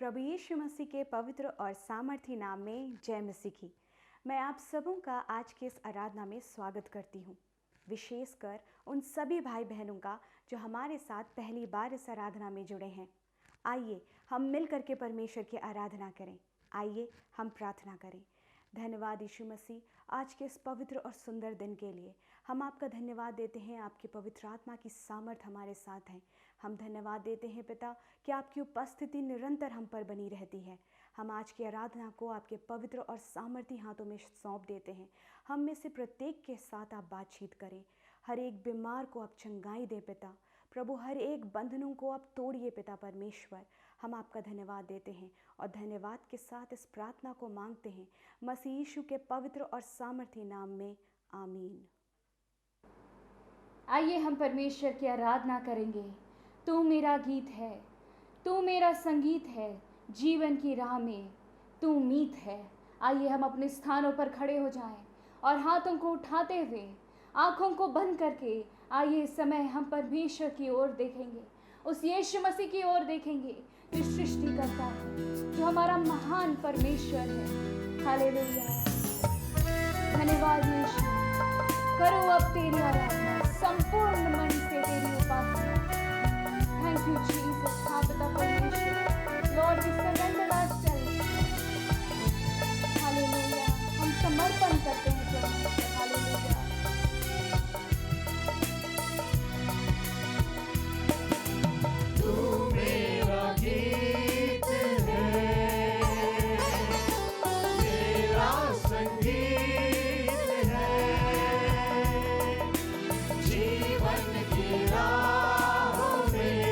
प्रभु यीशु मसीह के पवित्र और सामर्थी नाम में जय मसीह की। मैं आप सबों का आज के इस आराधना में स्वागत करती हूँ, विशेषकर उन सभी भाई बहनों का जो हमारे साथ पहली बार इस आराधना में जुड़े हैं। आइए हम मिल करके परमेश्वर की आराधना करें। आइए हम प्रार्थना करें। धन्यवाद यीशु मसीह, आज के इस पवित्र और सुंदर दिन के लिए हम आपका धन्यवाद देते हैं। आपकी पवित्र आत्मा की सामर्थ हमारे साथ है। हम धन्यवाद देते हैं पिता कि आपकी उपस्थिति निरंतर हम पर बनी रहती है। हम आज की आराधना को आपके पवित्र और सामर्थी हाथों में सौंप देते हैं। हम में से प्रत्येक के साथ आप बातचीत करें। हर एक बीमार को आप चंगाई दें पिता प्रभु, हर एक बंधनों को आप तोड़िए पिता परमेश्वर। हम आपका धन्यवाद देते हैं और धन्यवाद के साथ इस प्रार्थना को मांगते हैं मसीह यीशु के पवित्र और सामर्थी नाम में, आमीन। आइए हम परमेश्वर की आराधना करेंगे। तू मेरा गीत है, तू मेरा संगीत है, जीवन की राह में तू मीत है। आइए हम अपने स्थानों पर खड़े हो जाएं और हाथों को उठाते हुए आंखों को बंद करके आइए इस समय हम परमेश्वर की ओर देखेंगे, उस यीशु मसीह की ओर देखेंगे जो सृष्टि करता है, जो हमारा महान परमेश्वर है। हालेलुया, धन्यवाद यीशु। करो अब तेरी आराधना, संपूर्ण मन से तेरी उपासना। Thank you Jesus. हाँ पिता परमेश्वर, lord we surrender ourselves. Hallelujah, हम समर्पण करते हैं परमेश्वर। हालेलुया। तू मेरा गीत है, मेरा संगीत है, जीवन की राहों में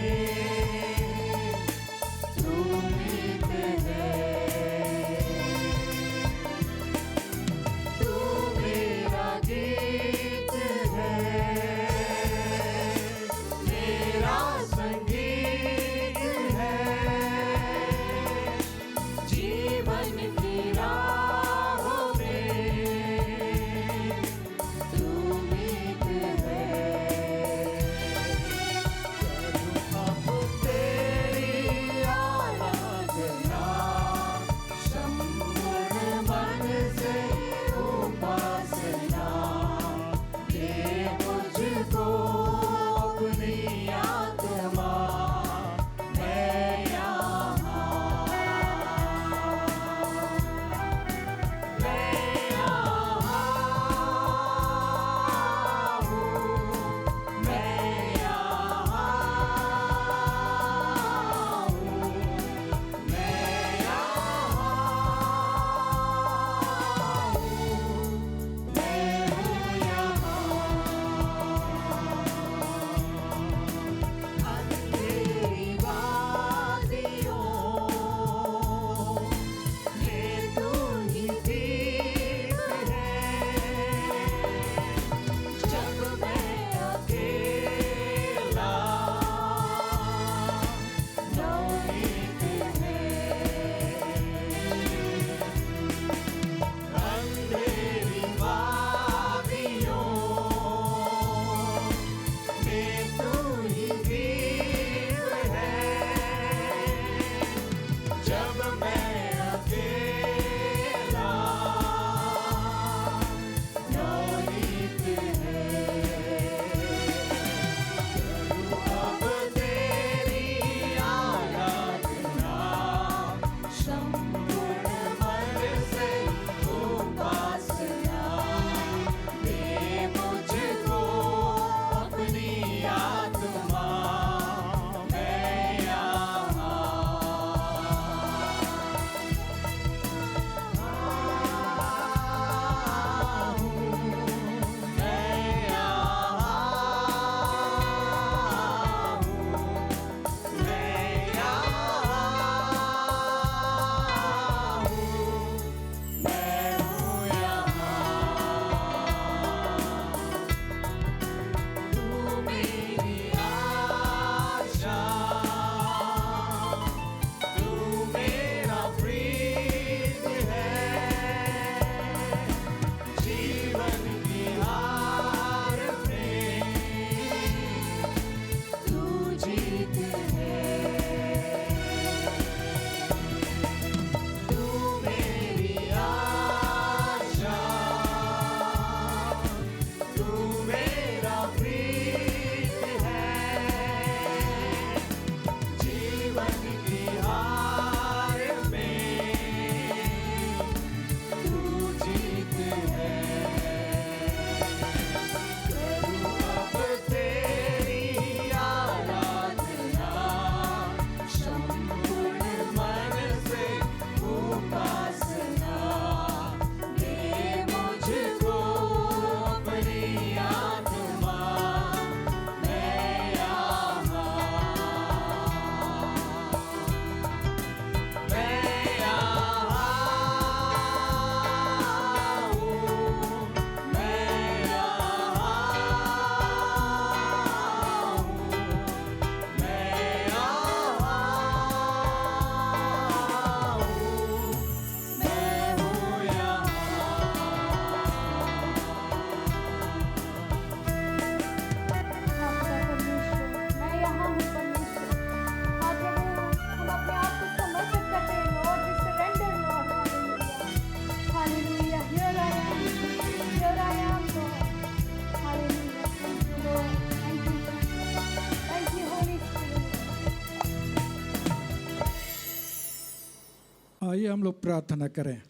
आइए हम लोग प्रार्थना करें।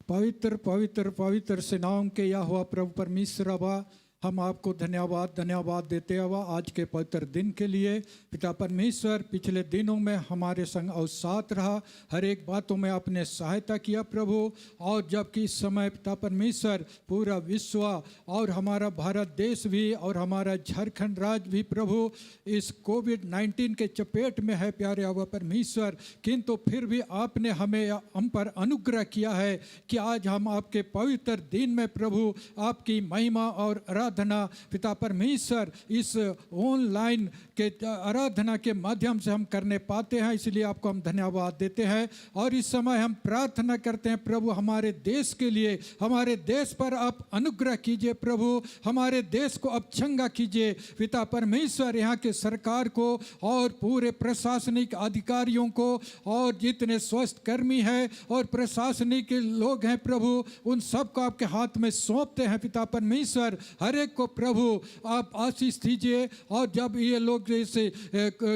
पवित्र पवित्र पवित्र से नाम के यहोवा प्रभु परमेश्वर अबा, हम आपको धन्यवाद देते हुआ आज के पवित्र दिन के लिए। पिता परमेश्वर, पिछले दिनों में हमारे संग और साथ रहा, हर एक बातों में आपने सहायता किया प्रभु। और जबकि इस समय पिता परमेश्वर पूरा विश्व और हमारा भारत देश भी और हमारा झारखंड राज्य भी प्रभु इस कोविड-19 के चपेट में है प्यारे हुआ परमेश्वर, किंतु फिर भी आपने हम पर अनुग्रह किया है कि आज हम आपके पवित्र दिन में प्रभु आपकी महिमा और आराधना पिता परमेश्वर इस ऑनलाइन के आराधना के माध्यम से हम करने पाते हैं, इसलिए आपको हम धन्यवाद देते हैं। और इस समय हम प्रार्थना करते हैं प्रभु हमारे देश के लिए, हमारे देश पर आप अनुग्रह कीजिए प्रभु, हमारे देश को अब चंगा कीजिए पिता परमेश्वर, यहाँ के सरकार को और पूरे प्रशासनिक अधिकारियों को और जितने स्वास्थ्य कर्मी हैं और प्रशासनिक लोग हैं प्रभु, उन सबको आपके हाथ में सौंपते हैं पिता परमेश्वर। हर एक को प्रभु आप आशीष दीजिए। और जब ये लोग जैसे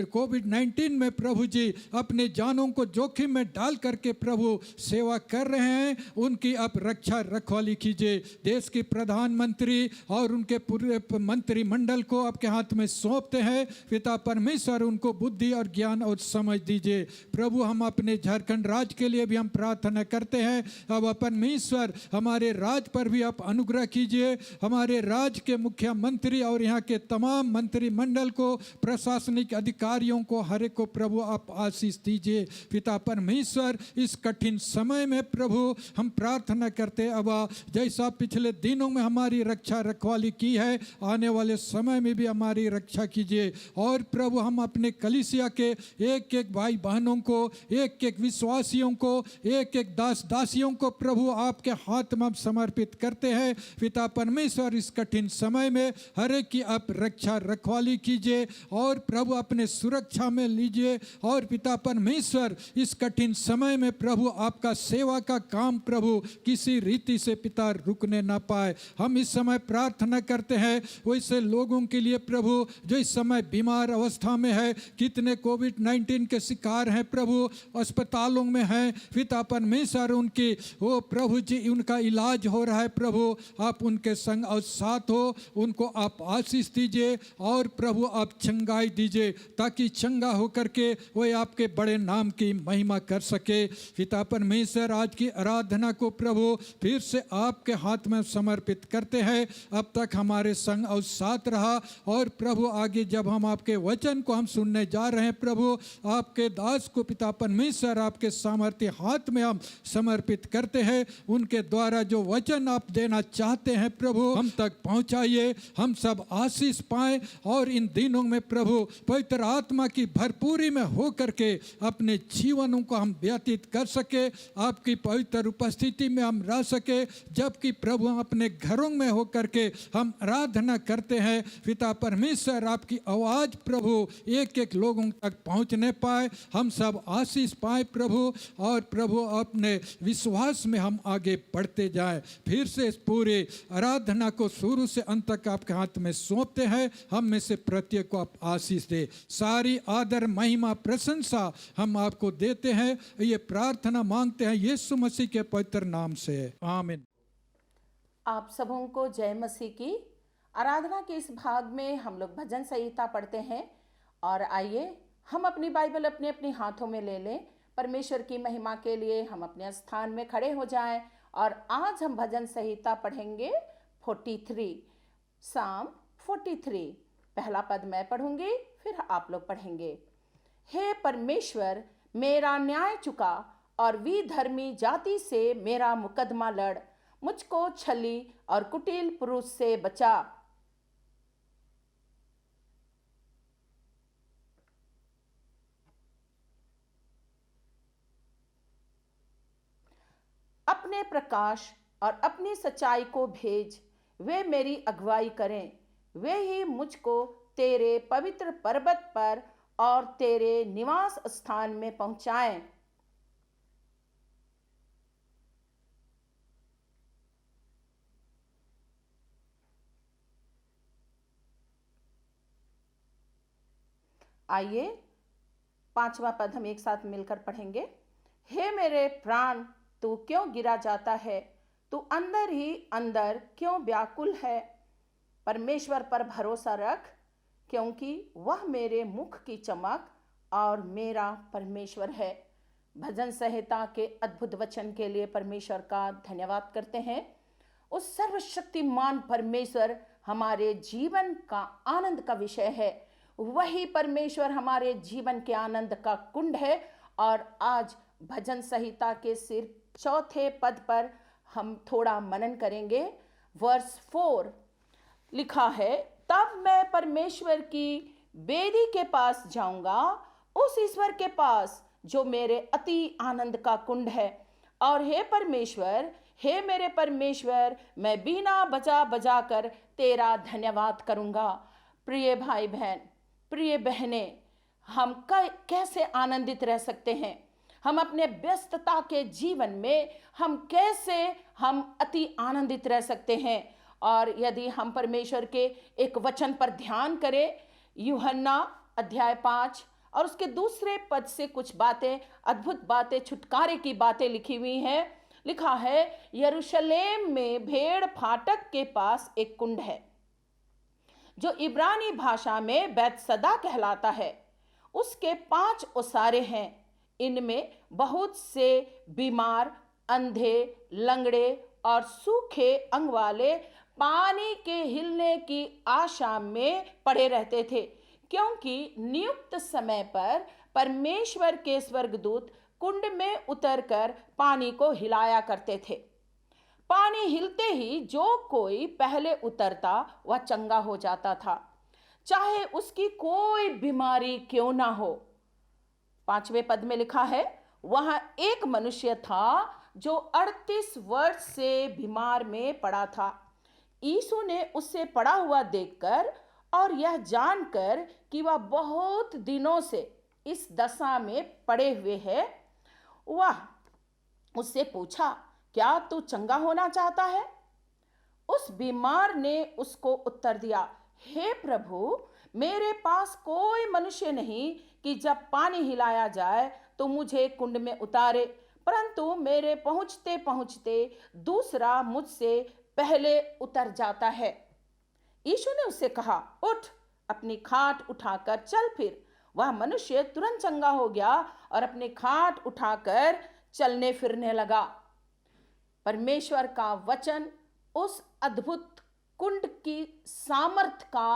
कोविड-19 में प्रभु जी अपने जानों को जोखिम में डाल करके प्रभु सेवा कर रहे हैं, उनकी आप रक्षा रखवाली कीजिए। देश के प्रधानमंत्री और उनके पूरे मंत्रिमंडल को आपके हाथ में सौंपते हैं पिता परमेश्वर, उनको बुद्धि और ज्ञान और समझ दीजिए प्रभु। हम अपने झारखंड राज्य के लिए भी हम प्रार्थना करते हैं, अब परमेश्वर हमारे राज्य पर भी आप अनुग्रह कीजिए, हमारे राज्य के मुख्यमंत्री और यहाँ के तमाम मंत्रिमंडल को, प्रशासनिक अधिकारियों को, हर एक को प्रभु आप आशीष दीजिए पिता परमेश्वर। इस कठिन समय में प्रभु हम प्रार्थना करते हैं, अब जैसा पिछले दिनों में हमारी रक्षा रखवाली की है, आने वाले समय में भी हमारी रक्षा कीजिए। और प्रभु हम अपने कलीसिया के एक एक भाई बहनों को, एक एक विश्वासियों को, एक एक दास दासियों को प्रभु आपके हाथ में हम समर्पित करते हैं पिता परमेश्वर। इस कठिन समय में हर एक की आप रक्षा रखवाली कीजिए और प्रभु अपने सुरक्षा में लीजिए। और पिता परमेश्वर इस कठिन समय में प्रभु आपका सेवा का काम प्रभु किसी रीति से पिता रुकने ना पाए। हम इस समय प्रार्थना करते हैं वैसे लोगों के लिए प्रभु जो इस समय बीमार अवस्था में है, कितने कोविड-19 के शिकार हैं प्रभु, अस्पतालों में हैं पिता परमेश्वर, उनकी वो प्रभु जी उनका इलाज हो रहा है प्रभु, आप उनके संग और साथ हो, उनको आप आशीष दीजिए और प्रभु आप चंगाई दीजिए ताकि चंगा होकर के वो आपके बड़े नाम की महिमा कर सके पिता परमेश्वर। आज की आराधना को प्रभु फिर से आपके हाथ में समर्पित करते हैं, अब तक हमारे संग और साथ रहा। और प्रभु आगे जब हम आपके वचन को हम सुनने जा रहे हैं प्रभु, आपके दास को पिता परमेश्वर आपके सामर्थ्य हाथ में हम समर्पित करते हैं, उनके द्वारा जो वचन आप देना चाहते हैं प्रभु हम तक पहुंचाइए, हम सब आशीष पाएं और इन दिनों में प्रभु पवित्र आत्मा की भरपूरी में हो करके अपने जीवनों को हम व्यतीत कर सके, आपकी पवित्र उपस्थिति में हम रह सके। जबकि प्रभु हम अपने घरों में हो करके हम आराधना करते हैं पिता परमेश्वर, आपकी आवाज प्रभु एक एक लोगों तक पहुंचने पाए, हम सब आशीष पाए प्रभु। और प्रभु अपने विश्वास में हम आगे बढ़ते जाएं। फिर से इस पूरे आराधना को शुरू से अंत तक आपके हाथ में सौंपते हैं, हम में से प्रत्येक को आप आशीष दे। सारी आदर महिमा प्रशंसा हम आपको देते हैं, ये प्रार्थना मांगते हैं यीशु मसीह के पवित्र नाम से, आमीन। आप सबों को जय मसीह की। आराधना के इस भाग में हम लोग भजन संहिता पढ़ते हैं और आइए हम अपनी बाइबल अपने अपने हाथों में ले लें, परमेश्वर की महिमा के लिए हम अपने स्थान में खड़े हो जाएं। और आज हम भजन संहिता पढ़ेंगे 43, साम 43। पहला पद मैं पढ़ूंगी फिर आप लोग पढ़ेंगे। हे परमेश्वर, मेरा न्याय चुका और विधर्मी जाति से मेरा मुकदमा लड़, मुझको छली और कुटिल पुरुष से बचा। अपने प्रकाश और अपनी सच्चाई को भेज, वे मेरी अगुवाई करें, वे ही मुझको तेरे पवित्र पर्वत पर और तेरे निवास स्थान में पहुंचाएं। आइए 5वां पद हम एक साथ मिलकर पढ़ेंगे। हे मेरे प्राण, तू क्यों गिरा जाता है? तू अंदर ही अंदर क्यों व्याकुल है? परमेश्वर पर भरोसा रख, क्योंकि वह मेरे मुख की चमक और मेरा परमेश्वर है। भजन संहिता के अद्भुत वचन के लिए परमेश्वर का धन्यवाद करते हैं। उस सर्वशक्तिमान परमेश्वर हमारे जीवन का आनंद का विषय है। वही परमेश्वर हमारे जीवन के आनंद का कुंड है। और आज भजन संहिता के सिर्फ 4 पद पर हम थोड़ा मनन करेंगे। वर्स 4 लिखा है, तब मैं परमेश्वर की वेदी के पास जाऊंगा, उस ईश्वर के पास जो मेरे अति आनंद का कुंड है। और हे परमेश्वर, हे मेरे परमेश्वर, मैं बीना बजा बजा कर तेरा धन्यवाद करूंगा। प्रिय भाई बहन, प्रिय बहनें, हम कैसे आनंदित रह सकते हैं? हम अपने व्यस्तता के जीवन में हम अति आनंदित रह सकते हैं। और यदि हम परमेश्वर के एक वचन पर ध्यान करें, यूहन्ना अध्याय 5 और उसके दूसरे पद से कुछ बातें, अद्भुत बातें, छुटकारे की बातें लिखी हुई हैं। लिखा है, यरूशलेम में भेड़ फाटक के पास एक कुंड है, जो इब्रानी भाषा में बैतसदा कहलाता है। उसके 5 ओसारे हैं। इनमें बहुत से बीमार, अंधे, लंगड़े और सूखे अंग वाले पानी के हिलने की आशा में पड़े रहते थे, क्योंकि नियुक्त समय पर परमेश्वर के स्वर्गदूत कुंड में उतरकर पानी को हिलाया करते थे। पानी हिलते ही जो कोई पहले उतरता वह चंगा हो जाता था, चाहे उसकी कोई बीमारी क्यों ना हो। 5वें पद में लिखा है, वहां एक मनुष्य था जो 38 वर्ष से बीमार में पड़ा था। यीशु ने उससे पड़ा हुआ देखकर और यह जानकर कि वह बहुत दिनों से इस दशा में पड़े हुए है, वह उससे पूछा, क्या तू चंगा होना चाहता है? उस बीमार ने उसको उत्तर दिया, हे प्रभु, मेरे पास कोई मनुष्य नहीं कि जब पानी हिलाया जाए तो मुझे कुंड में उतारे, परंतु मेरे पहुंचते पहुंचते दूसरा मुझसे पहले उतर जाता है। यीशु ने उससे कहा, उठ, अपनी खाट उठाकर चल फिर। वह मनुष्य तुरंत चंगा हो गया और अपनी खाट उठाकर चलने फिरने लगा। परमेश्वर का वचन उस अद्भुत कुंड की सामर्थ का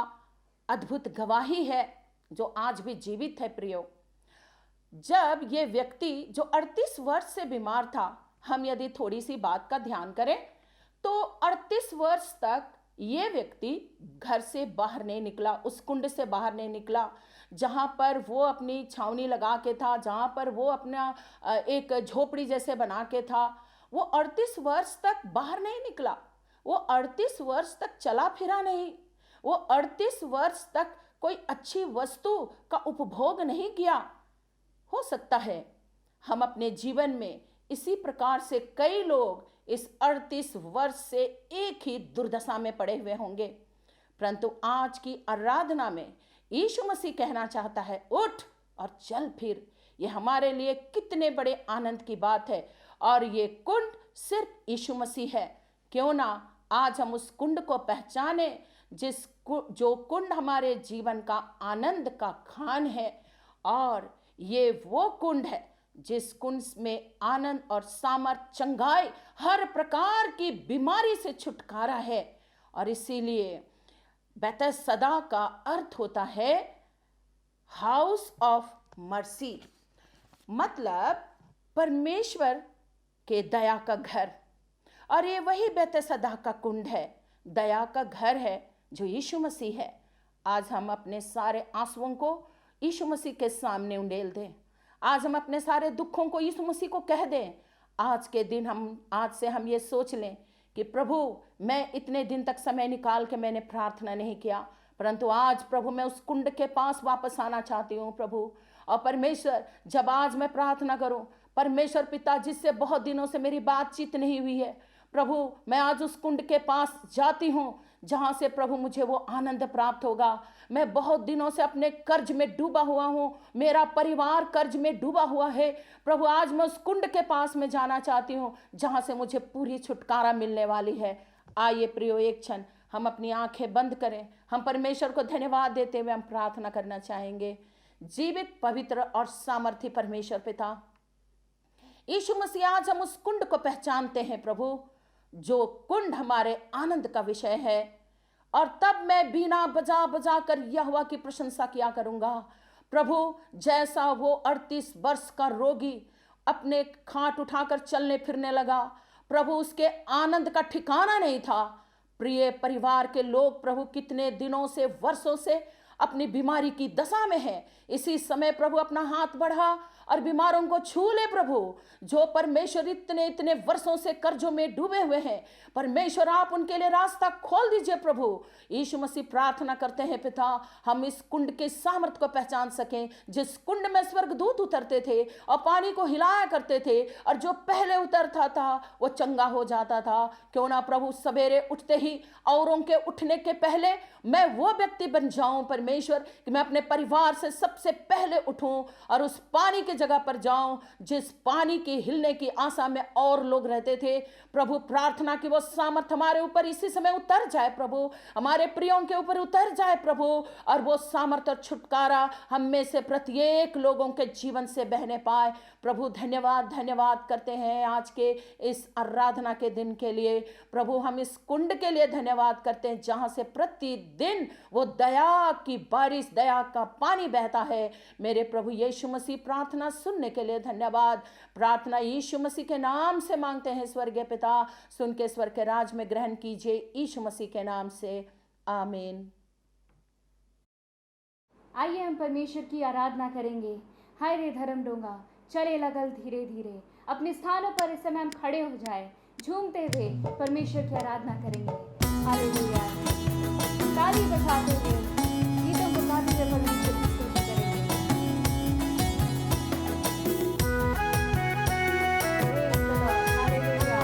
अद्भुत गवाही है, जो आज भी जीवित है। प्रियो, जब ये व्यक्ति जो 38 वर्ष से बीमार था, हम यदि थोड़ी सी बात का ध्यान करें तो 38 वर्ष तक ये व्यक्ति घर से बाहर नहीं निकला, उस कुंड से बाहर नहीं निकला, जहाँ पर वो अपनी छावनी लगा के था, जहाँ पर वो अपना एक झोपड़ी जैसे बना के था। वो 38 वर्ष तक बाहर नहीं निकला, वो 38 वर्ष तक चला फिरा नहीं, वो 38 वर्ष तक कोई अच्छी वस्तु का उपभोग नहीं किया। हो सकता है हम अपने जीवन में इसी प्रकार से कई लोग इस 38 वर्ष से एक ही दुर्दशा में पड़े हुए होंगे, परंतु आज की आराधना में यीशु मसीह कहना चाहता है, उठ और चल फिर। ये हमारे लिए कितने बड़े आनंद की बात है। और ये कुंड सिर्फ यीशु मसीह है। क्यों ना आज हम उस कुंड को पहचाने, जो कुंड हमारे जीवन का आनंद का खान है। और ये वो कुंड है जिस कुंड में आनंद और सामर्थ, चंगाई, हर प्रकार की बीमारी से छुटकारा है। और इसीलिए बैतसदा का अर्थ होता है हाउस ऑफ मर्सी, मतलब परमेश्वर के दया का घर। और ये वही बैतसदा का कुंड है, दया का घर है, जो यीशु मसीह है। आज हम अपने सारे आंसुओं को यीशु मसीह के सामने उंडेल दें। आज हम अपने सारे दुखों को यीशु मसीह को कह दें। आज के दिन आज से हम ये सोच लें कि प्रभु, मैं इतने दिन तक समय निकाल के मैंने प्रार्थना नहीं किया, परंतु आज प्रभु मैं उस कुंड के पास वापस आना चाहती हूँ प्रभु। और परमेश्वर, जब आज मैं प्रार्थना करूँ, परमेश्वर पिता, जिससे बहुत दिनों से मेरी बातचीत नहीं हुई है, प्रभु मैं आज उस कुंड के पास जाती हूँ जहाँ से प्रभु मुझे वो आनंद प्राप्त होगा। मैं बहुत दिनों से अपने कर्ज में डूबा हुआ हूँ, मेरा परिवार कर्ज में डूबा हुआ है। प्रभु आज मैं उस कुंड के पास में जाना चाहती हूँ जहाँ से मुझे पूरी छुटकारा मिलने वाली है। आइए प्रियो, एक क्षण हम अपनी आंखें बंद करें। हम परमेश्वर को धन्यवाद देते हुए हम प्रार्थना करना चाहेंगे। जीवित, पवित्र और सामर्थी परमेश्वर पिता यीशु मसीह, आज हम उस कुंड को पहचानते हैं प्रभु, जो कुंड हमारे आनंद का विषय है। और तब मैं बीना बजा बजा कर यहोवा की प्रशंसा किया करूंगा। प्रभु, जैसा वो 38 वर्ष का रोगी अपने खाट उठाकर चलने फिरने लगा, प्रभु उसके आनंद का ठिकाना नहीं था। प्रिय परिवार के लोग प्रभु कितने दिनों से, वर्षों से अपनी बीमारी की दशा में है। इसी समय प्रभु अपना हाथ बढ़ा और बीमारों को छू ले प्रभु। जो परमेश्वर इतने इतने वर्षों से कर्जों में डूबे हुए हैं, परमेश्वर आप उनके लिए रास्ता खोल दीजिए प्रभु। यीशु मसीह, प्रार्थना करते हैं पिता, हम इस कुंड के सामर्थ को पहचान सकें, जिस कुंड में स्वर्गदूत उतरते थे और पानी को हिलाया करते थे, और जो पहले उतरता था वो चंगा हो जाता था। क्यों ना प्रभु सवेरे उठते ही औरों के उठने के पहले मैं वो व्यक्ति बन जाऊं परमेश्वर, कि मैं अपने परिवार से सबसे पहले उठूं और उस पानी की जगह पर जाऊं जिस पानी के हिलने की आशा में और लोग रहते थे। प्रभु, प्रार्थना की वो सामर्थ हमारे ऊपर इसी समय उतर जाए प्रभु, हमारे प्रियों के ऊपर उतर जाए प्रभु, और वो सामर्थ और छुटकारा हम में से प्रत्येक लोगों के जीवन से बहने पाए। प्रभु धन्यवाद करते हैं आज के इस आराधना के दिन के लिए। प्रभु, हम इस कुंड के लिए धन्यवाद करते हैं जहां से प्रतिदिन वो दया की बारिश, दया का पानी बहता है। मेरे प्रभु यीशु मसीह, प्रार्थना सुनने के लिए धन्यवाद। प्रार्थना यीशु मसीह के नाम से मांगते हैं स्वर्गीय पिता, सुन के स्वर्ग के राज में ग्रहण कीजिए यीशु मसीह के नाम से, आमीन। आइए हम परमेश्वर की आराधना करेंगे। हाय रे धर्म डोंगा, चले लगल धीरे धीरे। अपने स्थानों पर इस समय हम खड़े हो जाए, झूमते हुए परमेश्वर की आराधना करेंगे। हालेलुया। ताली बजाते हुए गीतों को गाते हुए परमेश्वर की स्तुति करेंगे। हालेलुया।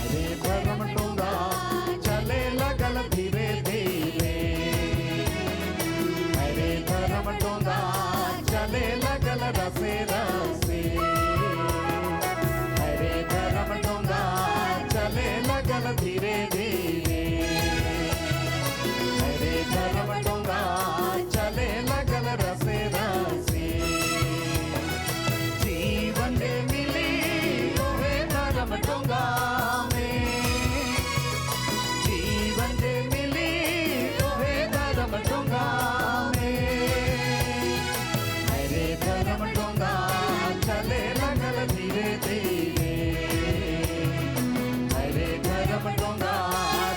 हरे धर्म डोंगा चले लगल धीरे धीरे। हरे धर्म डोंगा चले लगल रसे रसे। हरे धर्म डोंगा चले लगल धीरे धीरे। हरे धर्म डोंगा चले लगल रसे रसे। जीवन मिली ओहे धर्म डोंगा में। जीवन मिली ओहे धर्म डोंगा में। हरे धर्म डोंगा चले लगल धीरे धीरे। हरे धर्म डोंगा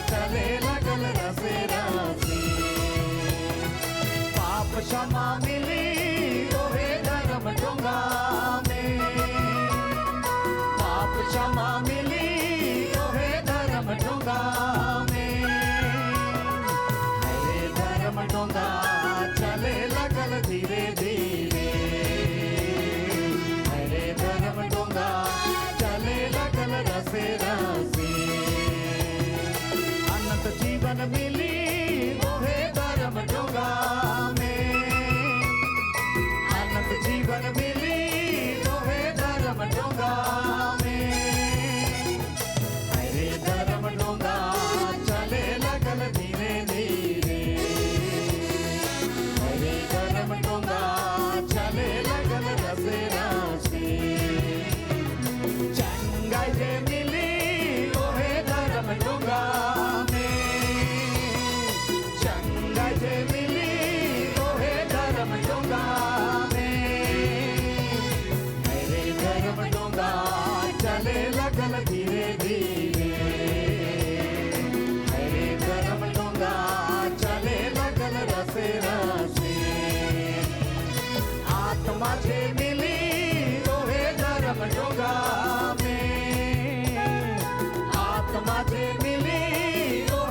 चले लगल रसे रसे। पाप क्षमा मिली ओहे धर्म डोंगा में। पाप क्षमा मिली ओहे धर्म डोंगा में। हरे धर्म डोंगा चले लगल धीरे धीरे। हरे धर्म डोंगा चले लगल रसे रसे। अनंत जीवन मिली ओहे धर्म डोंगा में। अनंत जीवन मिली ओहे धर्म डोंगा में। हरे धर्म डोंगा चले लगल धीरे धीरे। हरे धर्म डोंगा चले लगल रसे रसे। चंगा जे मिली ओहे धर्म डोंगा में। चंगा जे मिली ओहे धर्म डोंगा में। हरे धर्म डोंगा चले लगल धीरे धीरे। हरे धर्म डोंगा चले लगल रसे रसे। आत्मा जे मिली ओहे धर्म डोंगा में। आत्मा जे मिली ओहे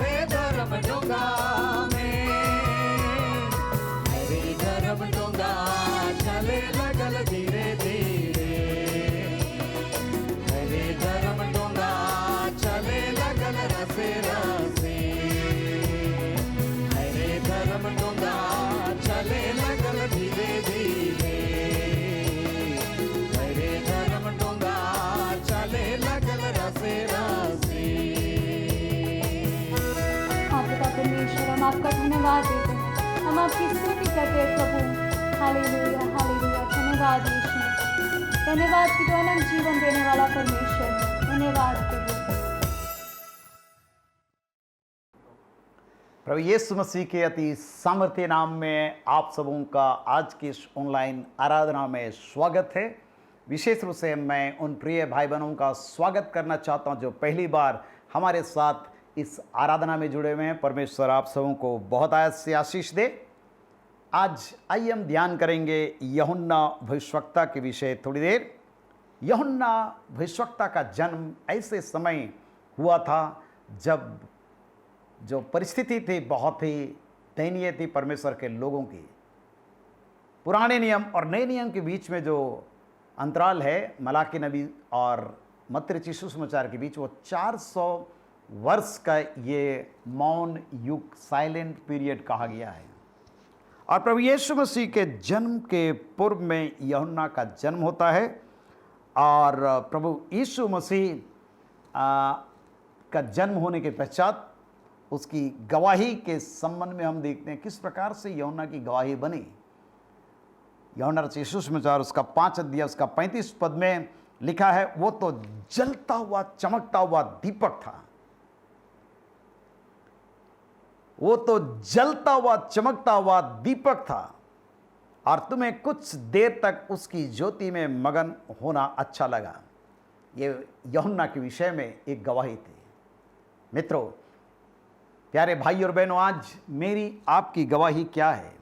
धन्यवाद देते हैं, हम आपकी स्तुति करते हैं प्रभु। हालेलुया हालेलुया, धन्यवाद यीशु, धन्यवाद कि तू अनंत जीवन देने वाला परमेश्वर है। धन्यवाद प्रभु। प्रभु यीशु मसीह के अति सामर्थ्य नाम में आप सबों का आज की इस ऑनलाइन आराधना में स्वागत है। विशेष रूप से मैं उन प्रिय भाई बहनों का स्वागत करना चाहता हूं जो पहली बार हमारे साथ इस आराधना में जुड़े हुए हैं। परमेश्वर आप सबों को बहुत आयत से आशीष दे। आज आइए हम ध्यान करेंगे यूहन्ना भविष्यवक्ता के विषय थोड़ी देर। यूहन्ना भविष्यवक्ता का जन्म ऐसे समय हुआ था जब जो परिस्थिति थी बहुत ही दयनीय थी परमेश्वर के लोगों की। पुराने नियम और नए नियम के बीच में जो अंतराल है मलाकी नबी और मत्ती रचित सुसमाचार के बीच, वो 400 वर्ष का ये मौन युग, साइलेंट पीरियड कहा गया है। और प्रभु यीशु मसीह के जन्म के पूर्व में यूहन्ना का जन्म होता है और प्रभु यीशु मसीह का जन्म होने के पश्चात उसकी गवाही के संबंध में हम देखते हैं किस प्रकार से यूहन्ना की गवाही बनी। यूहन्ना रचित सुसमाचार उसका 5 अध्याय उसका 35 पद में लिखा है, वो तो जलता हुआ चमकता हुआ दीपक था। वो तो जलता हुआ चमकता हुआ दीपक था और तुम्हें कुछ देर तक उसकी ज्योति में मगन होना अच्छा लगा। ये यूहन्ना के विषय में एक गवाही थी। मित्रों, प्यारे भाई और बहनों, आज मेरी आपकी गवाही क्या है?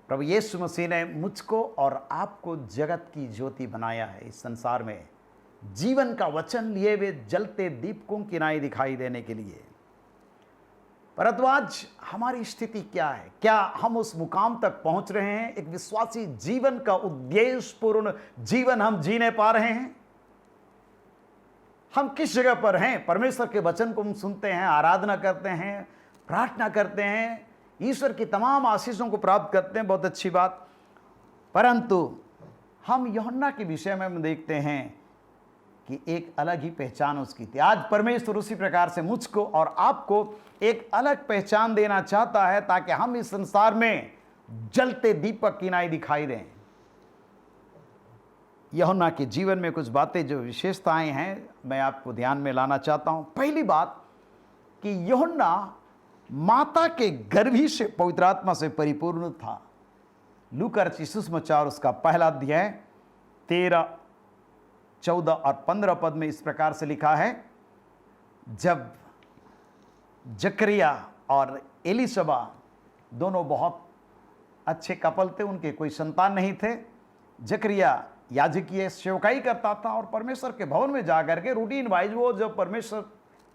प्रभु यीशु मसीह ने मुझको और आपको जगत की ज्योति बनाया है। इस संसार में जीवन का वचन लिए हुए जलते दीपकों की नाई दिखाई देने के लिए। परंतु आज हमारी स्थिति क्या है? क्या हम उस मुकाम तक पहुंच रहे हैं? एक विश्वासी जीवन का उद्देश्यपूर्ण जीवन हम जीने पा रहे हैं? हम किस जगह पर हैं? परमेश्वर के वचन को हम सुनते हैं, आराधना करते हैं, प्रार्थना करते हैं, ईश्वर की तमाम आशीषों को प्राप्त करते हैं, बहुत अच्छी बात। परंतु हम यूहन्ना के विषय में हम देखते हैं कि एक अलग ही पहचान उसकी थी। आज परमेश्वर उसी प्रकार से मुझको और आपको एक अलग पहचान देना चाहता है ताकि हम इस संसार में जलते दीपक की नाई दिखाई दें। यूहन्ना के जीवन में कुछ बातें जो विशेषताएं हैं मैं आपको ध्यान में लाना चाहता हूं। पहली बात कि यूहन्ना माता के गर्भ ही से पवित्र आत्मा से परिपूर्ण था। लूका रचित सुसमाचार उसका पहला अध्याय 13, 14 और 15 पद में इस प्रकार से लिखा है, जब जकरिया और एलिशबा दोनों बहुत अच्छे कपल थे, उनके कोई संतान नहीं थे। जकरिया याजकीय सेवकाई करता था और परमेश्वर के भवन में जाकर के रूटीन वाइज वो जब परमेश्वर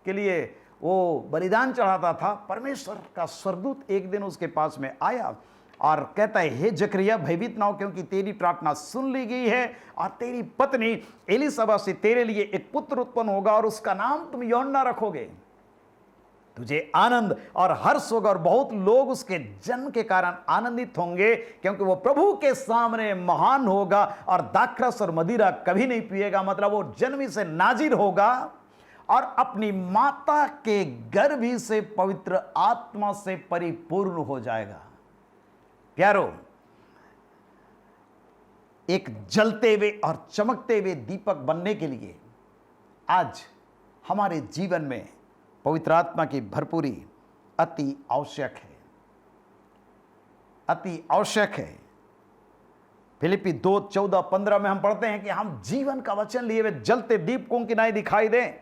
के लिए वो बलिदान चढ़ाता था, परमेश्वर का स्वर्गदूत एक दिन उसके पास में आया और कहता है, हे जकरिया भयभीत ना हो, क्योंकि तेरी प्रार्थना सुन ली गई है और तेरी पत्नी एलिशबा से तेरे लिए एक पुत्र उत्पन्न होगा और उसका नाम तुम यूहन्ना रखोगे। तुझे आनंद और हर्ष होगा और बहुत लोग उसके जन्म के कारण आनंदित होंगे, क्योंकि वो प्रभु के सामने महान होगा और दाखरस और मदिरा कभी नहीं पिएगा। मतलब वो जन्म ही से नाजिर होगा और अपनी माता के गर्भ ही से पवित्र आत्मा से परिपूर्ण हो जाएगा। प्यारो, एक जलते हुए और चमकते हुए दीपक बनने के लिए आज हमारे जीवन में पवित्र आत्मा की भरपूरी अति आवश्यक है, अति आवश्यक है। फिलिप्पी 2, 14, 15 में हम पढ़ते हैं कि हम जीवन का वचन लिए हुए जलते दीपकों की नाई दिखाई दें।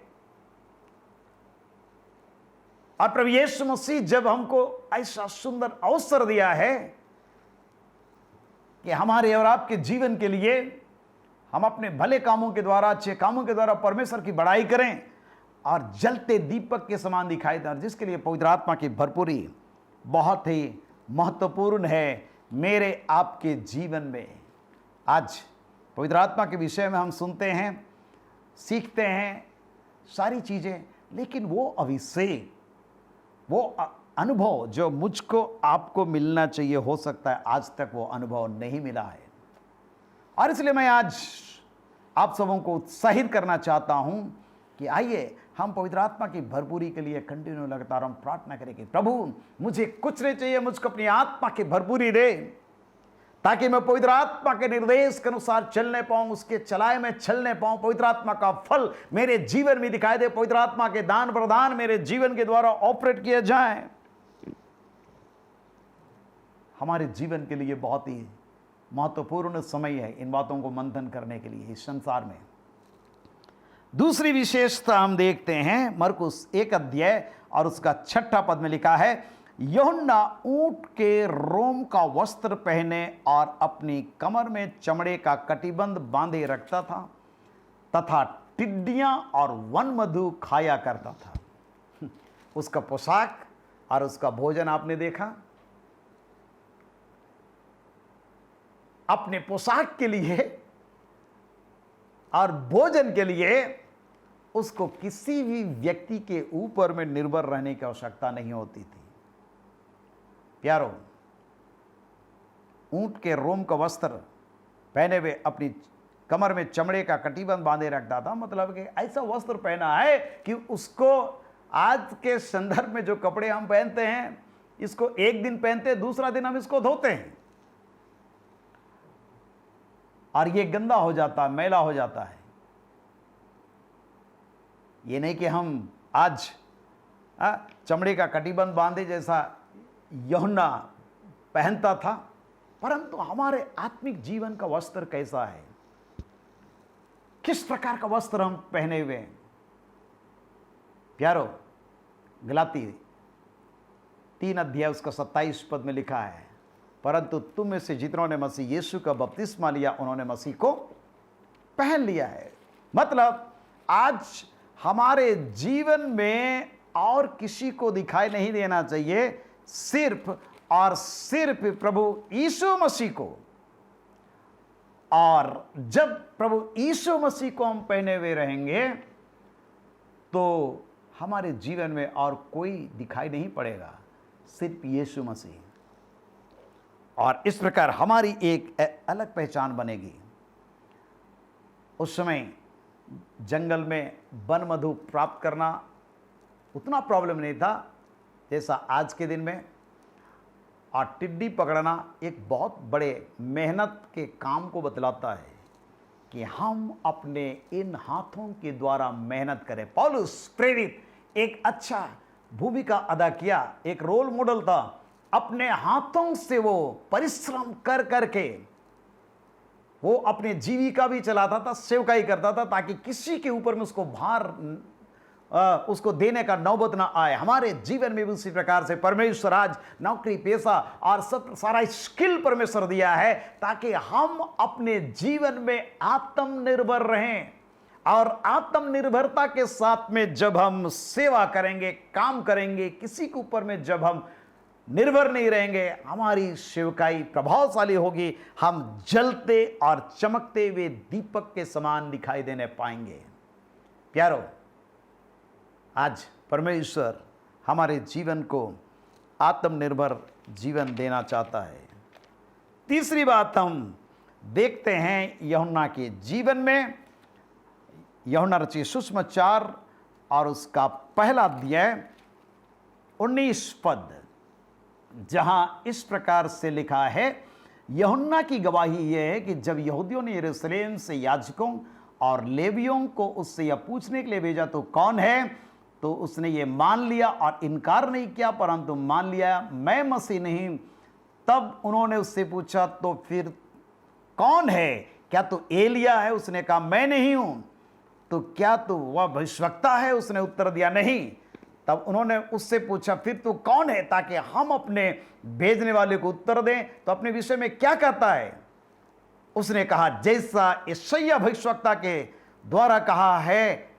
और प्रभु यीशु मसीह जब हमको ऐसा सुंदर अवसर दिया है कि हमारे और आपके जीवन के लिए हम अपने भले कामों के द्वारा, अच्छे कामों के द्वारा परमेश्वर की बड़ाई करें और जलते दीपक के समान दिखाई दें, जिसके लिए पवित्र आत्मा की भरपूरी बहुत ही महत्वपूर्ण है मेरे आपके जीवन में। आज पवित्र आत्मा के विषय में हम सुनते हैं, सीखते हैं सारी चीज़ें, लेकिन वो अभिषेक, वो अनुभव जो मुझको आपको मिलना चाहिए, हो सकता है आज तक वो अनुभव नहीं मिला है। और इसलिए मैं आज आप सबों को उत्साहित करना चाहता हूं कि आइए हम पवित्र आत्मा की भरपूरी के लिए कंटिन्यू लगातार हम प्रार्थना करेंगे, प्रभु मुझे कुछ नहीं चाहिए, मुझको अपनी आत्मा की भरपूरी दे, ताकि मैं पवित्र आत्मा के निर्देश के अनुसार चलने पाऊं, उसके चलाए में चलने पाऊं, पवित्र आत्मा का फल मेरे जीवन में दिखाई दे, पवित्र आत्मा के दान प्रदान मेरे जीवन के द्वारा ऑपरेट किए जाएं। हमारे जीवन के लिए बहुत ही महत्वपूर्ण समय है इन बातों को मंथन करने के लिए इस संसार में। दूसरी विशेषता हम देखते हैं मरकुस 1 अध्याय और उसका 6 पद में लिखा है, यूहन्ना ऊंट के रोम का वस्त्र पहने और अपनी कमर में चमड़े का कटिबंध बांधे रखता था तथा टिड्डियां और वनमधु खाया करता था। उसका पोशाक और उसका भोजन आपने देखा। अपने पोशाक के लिए और भोजन के लिए उसको किसी भी व्यक्ति के ऊपर में निर्भर रहने की आवश्यकता नहीं होती थी। प्यारो, ऊंट के रोम का वस्त्र पहने हुए अपनी कमर में चमड़े का कटिबंध बांधे रखता था, मतलब कि ऐसा वस्त्र पहना है कि उसको आज के संदर्भ में जो कपड़े हम पहनते हैं, इसको एक दिन पहनते हैं, दूसरा दिन हम इसको धोते हैं और ये गंदा हो जाता है, मैला हो जाता है। ये नहीं कि हम आज चमड़े का कटिबंध बांधे जैसा यूहन्ना पहनता था, परंतु हमारे आत्मिक जीवन का वस्त्र कैसा है, किस प्रकार का वस्त्र हम पहने हुए हैं। प्यारो, गलाती 3 अध्याय उसका 27 पद में लिखा है, परंतु तुम में से जितनों ने मसीह यीशु का बपतिस्मा लिया उन्होंने मसीह को पहन लिया है। मतलब आज हमारे जीवन में और किसी को दिखाई नहीं देना चाहिए, सिर्फ और सिर्फ प्रभु यीशु मसीह को। और जब प्रभु यीशु मसीह को हम पहने हुए रहेंगे तो हमारे जीवन में और कोई दिखाई नहीं पड़ेगा, सिर्फ यीशु मसीह। और इस प्रकार हमारी एक अलग पहचान बनेगी। उस समय जंगल में वन मधु प्राप्त करना उतना प्रॉब्लम नहीं था जैसा आज के दिन में, और टिड्डी पकड़ना एक बहुत बड़े मेहनत के काम को बतलाता है कि हम अपने इन हाथों के द्वारा मेहनत करें। पौलुस प्रेरित एक अच्छा भूमिका अदा किया, एक रोल मॉडल था। अपने हाथों से वो परिश्रम कर करके वो अपने जीविका भी चलाता था, सेवकाई करता था, ताकि किसी के ऊपर में उसको भार उसको देने का नौबत ना आए। हमारे जीवन में भी उसी प्रकार से परमेश्वर आज नौकरी पेशा और सब सारा स्किल परमेश्वर दिया है ताकि हम अपने जीवन में आत्मनिर्भर रहें। और आत्मनिर्भरता के साथ में जब हम सेवा करेंगे, काम करेंगे, किसी के ऊपर में जब हम निर्भर नहीं रहेंगे, हमारी सेवकाई प्रभावशाली होगी। हम जलते और चमकते हुए दीपक के समान दिखाई देने पाएंगे। प्यारो, आज परमेश्वर हमारे जीवन को आत्मनिर्भर जीवन देना चाहता है। तीसरी बात हम देखते हैं यूहन्ना के जीवन में। यूहन्ना रचित सुसमाचार और उसका 1 अध्याय 19 पद, जहां इस प्रकार से लिखा है, यूहन्ना की गवाही यह है कि जब यहूदियों ने यरूशलेम से याजकों और लेवियों को उससे यह पूछने के लिए भेजा तो कौन है, तो उसने ये मान लिया और इनकार नहीं किया, परंतु मान लिया मैं मसीह नहीं। तब उन्होंने उससे पूछा तो फिर कौन है, क्या तू एलिया है? उसने कहा मैं नहीं हूं। तो क्या तू वह भविष्यवक्ता है? उसने उत्तर दिया नहीं। तब उन्होंने उससे पूछा फिर तू कौन है, ताकि हम अपने भेजने वाले को उत्तर दें, तो अपने विषय में क्या कहता है? उसने कहा जैसा यशायाह भविष्यवक्ता के द्वारा कहा है,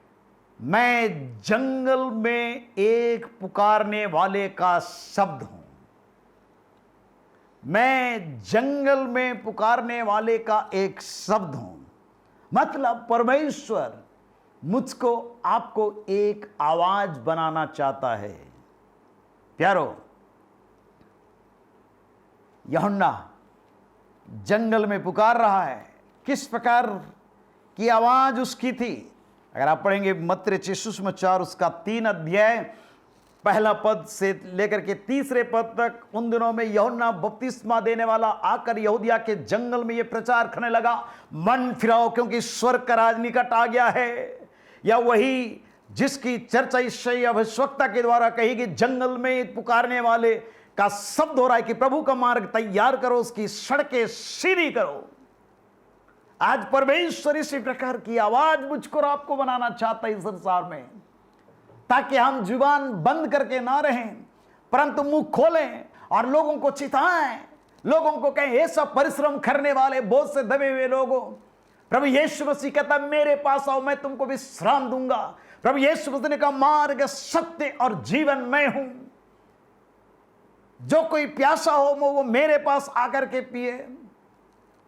मैं जंगल में एक पुकारने वाले का शब्द हूं। मैं जंगल में पुकारने वाले का एक शब्द हूं। मतलब परमेश्वर मुझको आपको एक आवाज बनाना चाहता है। प्यारो, यूहन्ना जंगल में पुकार रहा है। किस प्रकार की आवाज उसकी थी? अगर आप पढ़ेंगे मत्ती रचित सुसमाचार उसका 3 अध्याय पहला पद से लेकर के तीसरे पद तक, उन दिनों में यूहन्ना बपतिस्मा देने वाला आकर यहूदिया के जंगल में यह प्रचार करने लगा, मन फिराओ क्योंकि स्वर्ग का राज निकट आ गया है। या वही जिसकी चर्चा ईसाई भविष्यवक्ता के द्वारा कही कि जंगल में पुकारने वाले का शब्द हो रहा है कि प्रभु का मार्ग तैयार करो, उसकी सड़कें सीधी करो। आज परमेश्वर इसी प्रकार की आवाज मुझको और आपको बनाना चाहता है इस संसार में, ताकि हम जुबान बंद करके ना रहें परंतु मुंह खोलें और लोगों को चिताएं, लोगों को कहें ये सब परिश्रम करने वाले बोझ से दबे हुए लोगों, प्रभु यीशु मसीह कहता मेरे पास आओ मैं तुमको विश्राम दूंगा। प्रभु यीशु मसीह ने कहा मार्ग सत्य और जीवन मैं हूं, जो कोई प्यासा हो वो मेरे पास आकर के पिए।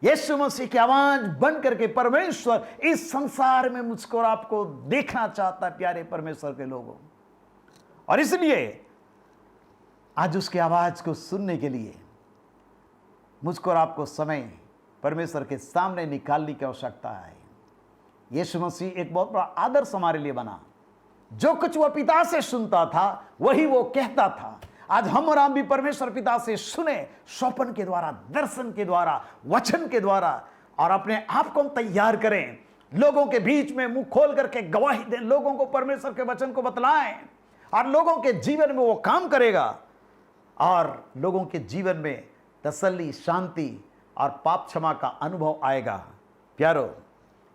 यीशु मसीह की आवाज बन करके परमेश्वर इस संसार में मुझको और आपको देखना चाहता है प्यारे परमेश्वर के लोगों, और इसलिए आज उसकी आवाज को सुनने के लिए मुझको और आपको समय परमेश्वर के सामने निकालने की आवश्यकता है। यीशु मसीह एक बहुत बड़ा आदर्श हमारे लिए बना, जो कुछ वह पिता से सुनता था वही वो कहता था। आज हम और आप भी परमेश्वर पिता से सुने, स्वप्न के द्वारा, दर्शन के द्वारा, वचन के द्वारा, और अपने आप को हम तैयार करें, लोगों के बीच में मुंह खोल करके गवाही दें, लोगों को परमेश्वर के वचन को बतलाएं, और लोगों के जीवन में वो काम करेगा और लोगों के जीवन में तसल्ली, शांति और पाप क्षमा का अनुभव आएगा। प्यारो,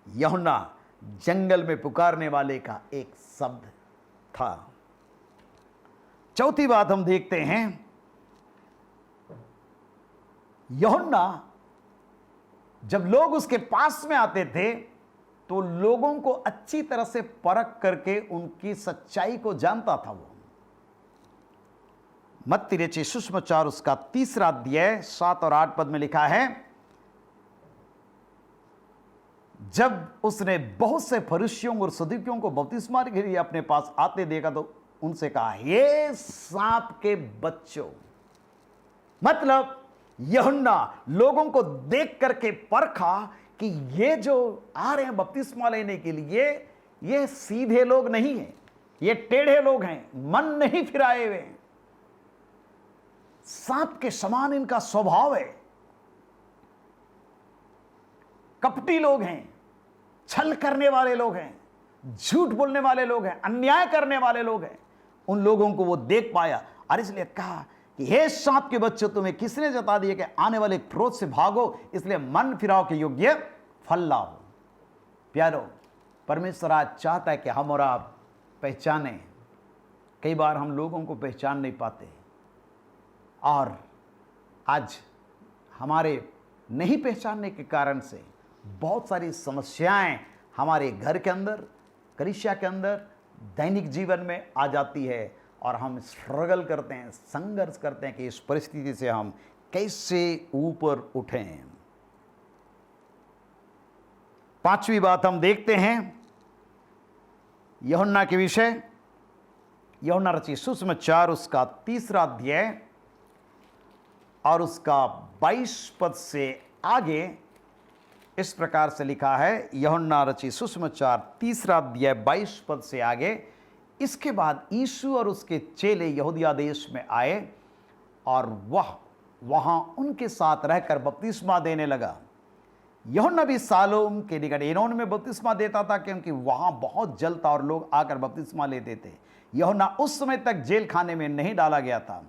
यूहन्ना जंगल में पुकारने वाले का एक शब्द था। चौथी बात हम देखते हैं, यूहन्ना जब लोग उसके पास में आते थे तो लोगों को अच्छी तरह से परख करके उनकी सच्चाई को जानता था। वो मत्ती रचित सुसमाचार उसका 3 अध्याय 7 और 8 पद में लिखा है, जब उसने बहुत से फरीसियों और सदूकियों को बपतिस्मा के लिए अपने पास आते देखा तो उनसे कहा ये सांप के बच्चों। मतलब यूहन्ना लोगों को देख करके परखा कि ये जो आ रहे हैं बपतिस्मा लेने के लिए ये सीधे लोग नहीं हैं, ये टेढ़े लोग हैं, मन नहीं फिराए हुए, सांप के समान इनका स्वभाव है, कपटी लोग हैं, छल करने वाले लोग हैं, झूठ बोलने वाले लोग हैं, अन्याय करने वाले लोग हैं। उन लोगों को वो देख पाया और इसलिए कहा कि हे सांप के बच्चों, तुम्हें किसने जता दिया कि आने वाले क्रोध से भागो, इसलिए मन फिराओ के योग्य फल लाओ। प्यारो, परमेश्वर आज चाहता है कि हम और आप पहचाने। कई बार हम लोगों को पहचान नहीं पाते और आज हमारे नहीं पहचानने के कारण से बहुत सारी समस्याएं हमारे घर के अंदर, कलीसिया के अंदर, दैनिक जीवन में आ जाती है और हम स्ट्रगल करते हैं, संघर्ष करते हैं कि इस परिस्थिति से हम कैसे ऊपर उठें। पांचवी बात हम देखते हैं यूहन्ना के विषय। यूहन्ना रचित सुसमाचार उसका 3 अध्याय और उसका 22 पद से आगे इस प्रकार से लिखा है। यूहन्ना रचित सुसमाचार 3 अध्याय 22 पद से आगे, इसके बाद यीशु और उसके चेले यहूदिया देश में आए और वह वहां उनके साथ रहकर बपतिस्मा देने लगा। यूहन्ना भी सालोम के निकट एनोन में बपतिस्मा देता था क्योंकि वहां बहुत जल था और लोग आकर बपतिस्मा लेते थे। यूहन्ना उस समय तक जेल खाने में नहीं डाला गया था।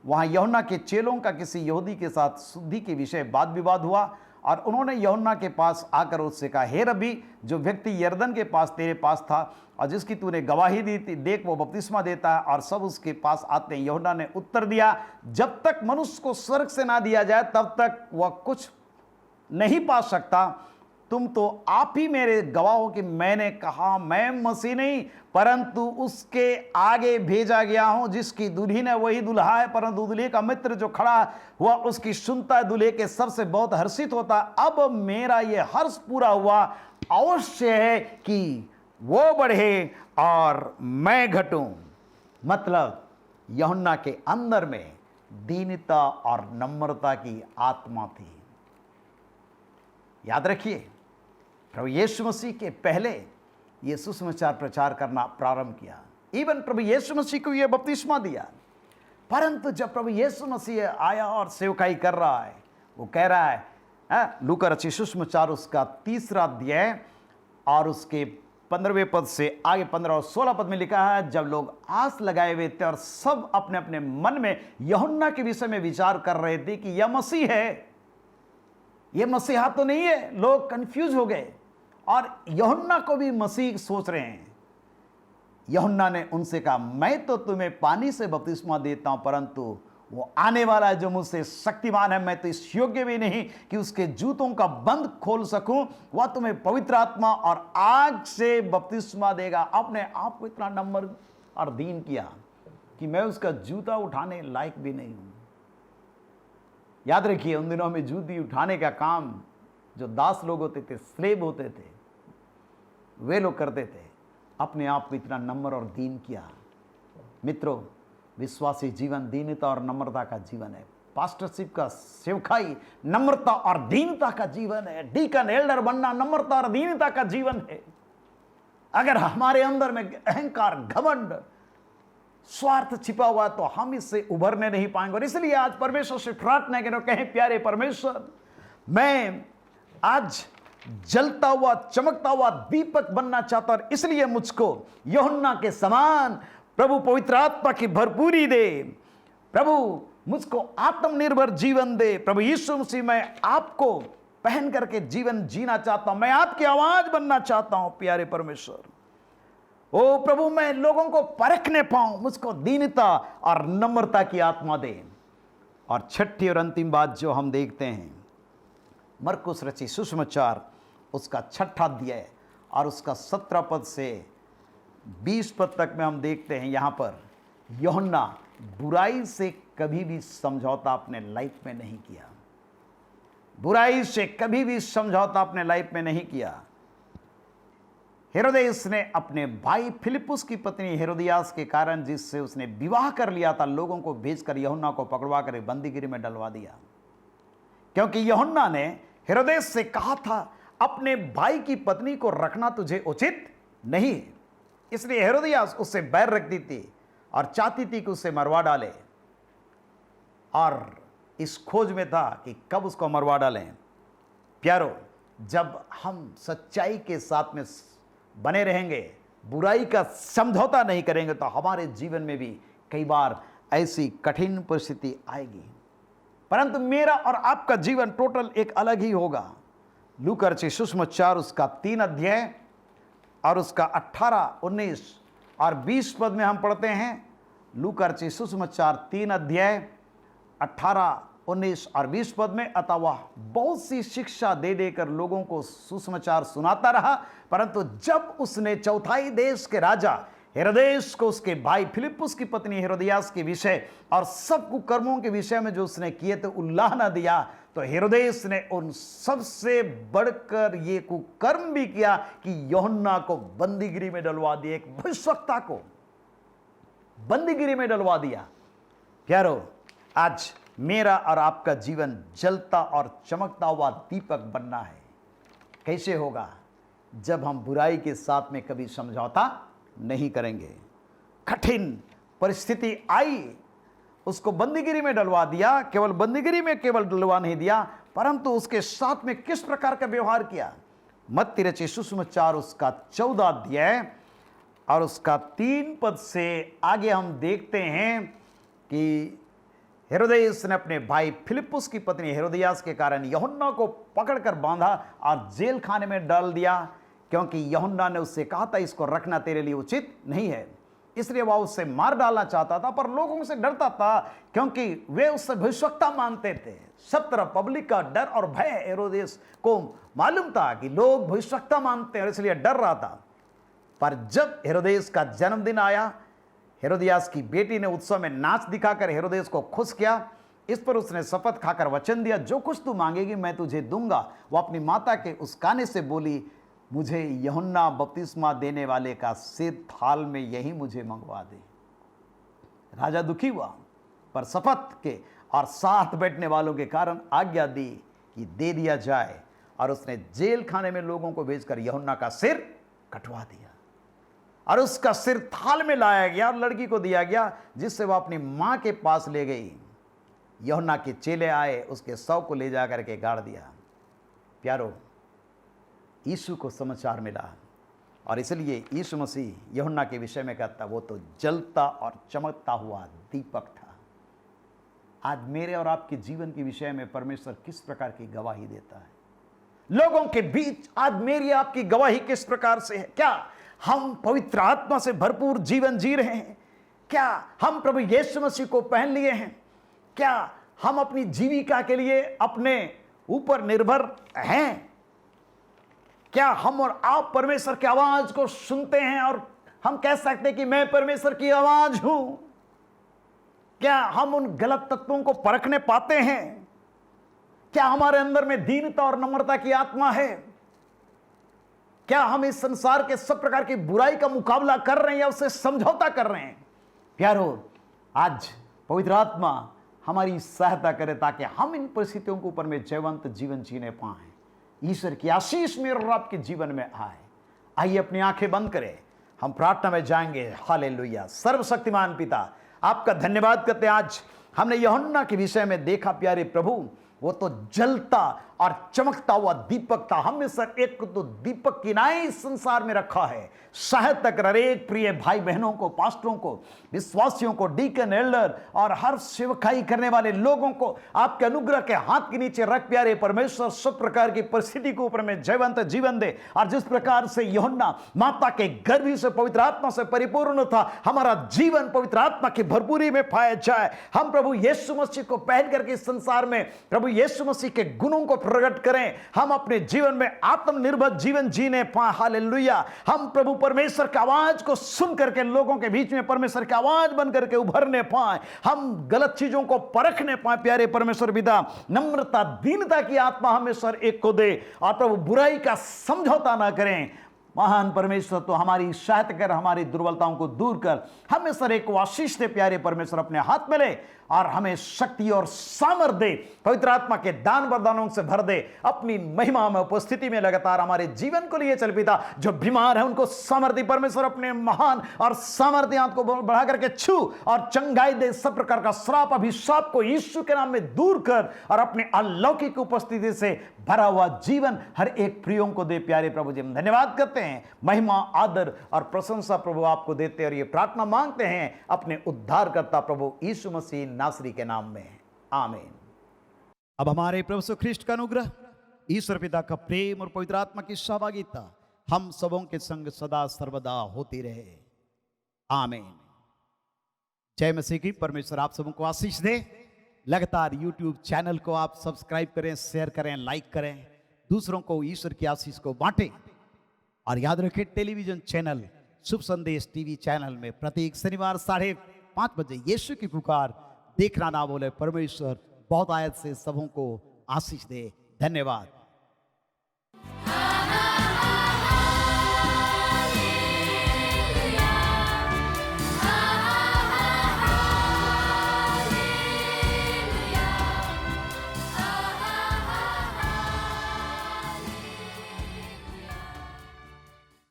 वहां यूहन्ना के चेलों का किसी यहूदी के साथ शुद्धि के विषय वाद विवाद हुआ और उन्होंने यूहन्ना के पास आकर उससे कहा, हे रब्बी, जो व्यक्ति यरदन के पास तेरे पास था और जिसकी तूने गवाही दी थी, देख वो बपतिस्मा देता है और सब उसके पास आते हैं। यूहन्ना ने उत्तर दिया, जब तक मनुष्य को स्वर्ग से ना दिया जाए तब तक वह कुछ नहीं पा सकता। तुम तो आप ही मेरे गवाह हो कि मैंने कहा मैं मसीह नहीं परंतु उसके आगे भेजा गया हूं। जिसकी दुल्ही ने वही दुल्हा है, परंतु दुल्हे का मित्र जो खड़ा हुआ उसकी सुनता है, दुल्हे के सबसे बहुत हर्षित होता। अब मेरा ये हर्ष पूरा हुआ, अवश्य है कि वो बढ़े और मैं घटूं। मतलब यूहन्ना के अंदर में दीनता और नम्रता की आत्मा थी। याद रखिए, प्रभु यीशु मसीह के पहले ये सुसमाचार प्रचार करना प्रारंभ किया। इवन प्रभु यीशु मसीह को ये बपतिस्मा दिया। परंतु जब प्रभु यीशु मसीह आया और सेवकाई कर रहा है, वो कह रहा है लूका रचित सुसमाचार उसका 3 अध्याय और उसके 15वें पद से आगे 15 और 16 पद में लिखा है, जब लोग आस लगाए हुए थे और सब अपने अपने मन में यूहन्ना के विषय में विचार कर रहे थे कि यह मसीह है, यह मसीहा तो नहीं है। लोग कंफ्यूज हो गए और यूहन्ना को भी मसीह सोच रहे हैं। यूहन्ना ने उनसे कहा, मैं तो तुम्हें पानी से बपतिस्मा देता हूं, परंतु वो आने वाला है जो मुझसे शक्तिमान है, मैं तो इस योग्य भी नहीं कि उसके जूतों का बंद खोल सकूं। वह तुम्हें पवित्र आत्मा और आग से बपतिस्मा देगा। अपने आप को इतना नम्र और दीन किया कि मैं उसका जूता उठाने लायक भी नहीं हूं। याद रखिए, उन दिनों में जूती उठाने का काम जो दास लोग होते थे, स्लेब होते थे, वे लोग करते थे। अपने आप को इतना नम्र और दीन किया। मित्रों, विश्वासी जीवन दीनता और नम्रता का जीवन है। पास्टरशिप का सेवकाई नम्रता और दीनता का जीवन है। डीकन एल्डर बनना नम्रता और दीनता का जीवन है। अगर हमारे अंदर में अहंकार, घमंड, स्वार्थ छिपा हुआ तो हम इससे उभरने नहीं पाएंगे। और इसलिए आज परमेश्वर से प्रार्थना करें, कहें, प्यारे परमेश्वर, मैं आज जलता हुआ चमकता हुआ दीपक बनना चाहता, और इसलिए मुझको यूहन्ना के समान प्रभु पवित्र आत्मा की भरपूरी दे। प्रभु मुझको आत्मनिर्भर जीवन दे। प्रभु यीशु मसीह, मैं आपको पहन करके जीवन जीना चाहता हूं। मैं आपकी आवाज बनना चाहता हूं। प्यारे परमेश्वर, ओ प्रभु, मैं लोगों को परखने पाऊं। मुझको दीनता और नम्रता की आत्मा दे। और छठी और अंतिम बात जो हम देखते हैं, मरकुस रचित सुसमाचार उसका 6 अध्याय और उसका 17 पद से 20 पद तक में हम देखते हैं, यहाँ पर यूहन्ना बुराई से कभी भी समझौता अपने लाइफ में नहीं किया। बुराई से कभी भी समझौता अपने लाइफ में नहीं किया। हेरोदेस ने अपने भाई फिलिपुस की पत्नी हेरोदियास के कारण, जिससे उसने विवाह कर लिया था, लोगों को भेजकर यूहन्ना को पकड़वा कर बंदीगिरी में डलवा दिया। क्योंकि यूहन्ना ने हेरोदेस से कहा था, अपने भाई की पत्नी को रखना तुझे उचित नहीं है। इसलिए हेरोदियास उससे बैर रखती थी और चाहती थी कि उसे मरवा डाले, और इस खोज में था कि कब उसको मरवा डालें। प्यारो, जब हम सच्चाई के साथ में बने रहेंगे, बुराई का समझौता नहीं करेंगे, तो हमारे जीवन में भी कई बार ऐसी कठिन परिस्थिति आएगी। परंतु मेरा और आपका जीवन टोटल एक अलग ही होगा। लूका रचित सुसमाचार उसका 3 अध्याय और उसका 18, 19 और 20 पद में हम पढ़ते हैं। लूका रचित सुसमाचार 3 अध्याय 18, 19 और 20 पद में, अतः वह बहुत सी शिक्षा दे देकर लोगों को सुसमाचार सुनाता रहा। परंतु जब उसने चौथाई देश के राजा हेरोदेस को उसके भाई फिलिपुस की पत्नी हेरोदियास के विषय और सब कुकर्मों के विषय में जो उसने किए थे उल्लाह न दिया, तो हेरोदेस ने उन सबसे बढ़कर ये कुकर्म भी किया कि यूहन्ना को बंदीगिरी में डलवा दिया। एक भविष्यवक्ता को बंदीगिरी में डलवा दिया। प्यारो, आज मेरा और आपका जीवन जलता और चमकता हुआ दीपक बनना है। कैसे होगा? जब हम बुराई के साथ में कभी समझौता नहीं करेंगे। कठिन परिस्थिति आई, उसको बंदीगिरी में डलवा दिया। केवल बंदीगिरी में केवल डलवा नहीं दिया, परंतु उसके साथ में किस प्रकार का व्यवहार किया। मत्ती रचित सुसमाचार उसका 14 अध्याय और उसका 3 पद से आगे हम देखते हैं कि हेरोदेस ने अपने भाई फिलिपुस की पत्नी हेरोदियास के कारण यूहन्ना को पकड़कर बांधा और जेल खाने में डाल दिया, क्योंकि यूहन्ना ने उससे कहा था, इसको रखना तेरे लिए उचित नहीं है। इसलिए वह उससे मार डालना चाहता था, पर लोगों से डरता था, क्योंकि वे उससे भविष्यवक्ता मानते थे। सब तरफ पब्लिक का डर और भय हेरोदेस को मालूम था कि लोग भविष्यवक्ता मानते हैं, और इसलिए डर रहा था। पर जब हेरोदेस का जन्मदिन आया, हेरोदियास की बेटी ने उत्सव में नाच दिखाकर हेरोदेस को खुश किया। इस पर उसने शपथ खाकर वचन दिया, जो कुछ तू मांगेगी मैं तुझे दूंगा। वह अपनी माता के उस काने से बोली, मुझे यूहन्ना बपतिस्मा देने वाले का सिर थाल में यही मुझे मंगवा दे। राजा दुखी हुआ, पर शपथ के और साथ बैठने वालों के कारण आज्ञा दी कि दे दिया जाए, और उसने जेल खाने में लोगों को भेजकर यूहन्ना का सिर कटवा दिया। और उसका सिर थाल में लाया गया और लड़की को दिया गया, जिससे वह अपनी माँ के पास ले गई। यूहन्ना के चेले आए, उसके शव को ले जा करके गाड़ दिया। प्यारो, यीशु को समाचार मिला और इसलिए यीशु मसीह यूहन्ना के विषय में कहता, वो तो जलता और चमकता हुआ दीपक था। आज मेरे और आपके जीवन के विषय में परमेश्वर किस प्रकार की गवाही देता है? लोगों के बीच आज मेरी आपकी गवाही किस प्रकार से है? क्या हम पवित्र आत्मा से भरपूर जीवन जी रहे हैं? क्या हम प्रभु यीशु मसीह को पहन लिए हैं? क्या हम अपनी जीविका के लिए अपने ऊपर निर्भर हैं? क्या हम और आप परमेश्वर की आवाज को सुनते हैं और हम कह सकते हैं कि मैं परमेश्वर की आवाज हूं? क्या हम उन गलत तत्वों को परखने पाते हैं? क्या हमारे अंदर में दीनता और नम्रता की आत्मा है? क्या हम इस संसार के सब प्रकार की बुराई का मुकाबला कर रहे हैं या उससे समझौता कर रहे हैं? प्यारो, आज पवित्र आत्मा हमारी सहायता करे ताकि हम इन परिस्थितियों के ऊपर में जयवंत जीवन जीने पाएं। ईश्वर की आशीष मेरे और आपके जीवन में आए। आइए अपनी आंखें बंद करें, हम प्रार्थना में जाएंगे। हालेलुया। सर्वशक्तिमान पिता, आपका धन्यवाद करते हैं। आज हमने यूहन्ना के विषय में देखा प्यारे प्रभु, वो तो जलता और चमकता हुआ दीपक था। हमने सर एक तो दीपक की नाई संसार में रखा है। सहायता कर हर एक प्रिय भाई बहनों को, पास्टरों को, विश्वासियों को, डीकन, एल्डर और हर सेवकाई करने वाले लोगों को आपके अनुग्रह के हाथ के नीचे रख प्यारे परमेश्वर सब प्रकार की परिस्थिति के ऊपर में जयवंत जीवन दे। और जिस प्रकार से यूहन्ना माता के गर्भ से पवित्र आत्मा से परिपूर्ण था, हमारा जीवन पवित्र आत्मा की भरपूरी में पाया जाए। हम प्रभु यीशु मसीह को पहन करके इस संसार में प्रभु यीशु मसीह के गुणों को प्रकट करें। हम अपने जीवन में आत्मनिर्भर जीवन जीने पाए। हालेलुया। हम प्रभु परमेश्वर की आवाज को सुन करके लोगों के बीच में परमेश्वर की आवाज बन करके उभरने पाए। हम गलत चीजों को परखने पाए। प्यारे परमेश्वर पिता, नम्रता दीनता की आत्मा हमेशा एक को दे और प्रभु बुराई का समझौता ना करें। महान परमेश्वर, तो हमारी सहायता कर, हमारी दुर्बलताओं को दूर कर, हमें सर एक आशीष दे प्यारे परमेश्वर, अपने हाथ में ले और हमें शक्ति और सामर्थ दे। पवित्र आत्मा के दान वरदानों से भर दे। अपनी महिमा में उपस्थिति में लगातार हमारे जीवन को लिए चल पिता। जो बीमार है उनको सामर्थ्य परमेश्वर अपने महान और सामर्थ्य हाथ को बढ़ा करके छू और चंगाई दे। सब प्रकार का श्राप अभिशाप को यीशु के नाम में दूर कर और अपने अलौकिक उपस्थिति से भरा हुआ जीवन हर एक प्रियों को दे। प्यारे प्रभु जी, हम धन्यवाद करते हैं। महिमा, आदर और प्रशंसा प्रभु आपको देते और ये प्रार्थना मांगते हैं अपने उद्धारकर्ता प्रभु यीशु मसीह नासरी के नाम में, आमीन। अब हमारे प्रभु यीशु ख्रीष्ट का अनुग्रह, ईश्वर पिता का प्रेम और पवित्र आत्मा की सहभागिता हम सबों के संग सदा सर्वदा होती रहे, आमीन। जय मसीह की। परमेश्वर आप सबों को आशीष दे। लगातार यूट्यूब चैनल को आप सब्सक्राइब करें, शेयर करें, लाइक करें, दूसरों को ईश्वर की आशीष को बांटें। और याद रखें, टेलीविजन चैनल शुभ संदेश टीवी चैनल में प्रत्येक शनिवार 5:30 बजे यीशु की पुकार देखना ना भूले। परमेश्वर बहुत आयत से सबों को आशीष दे। धन्यवाद।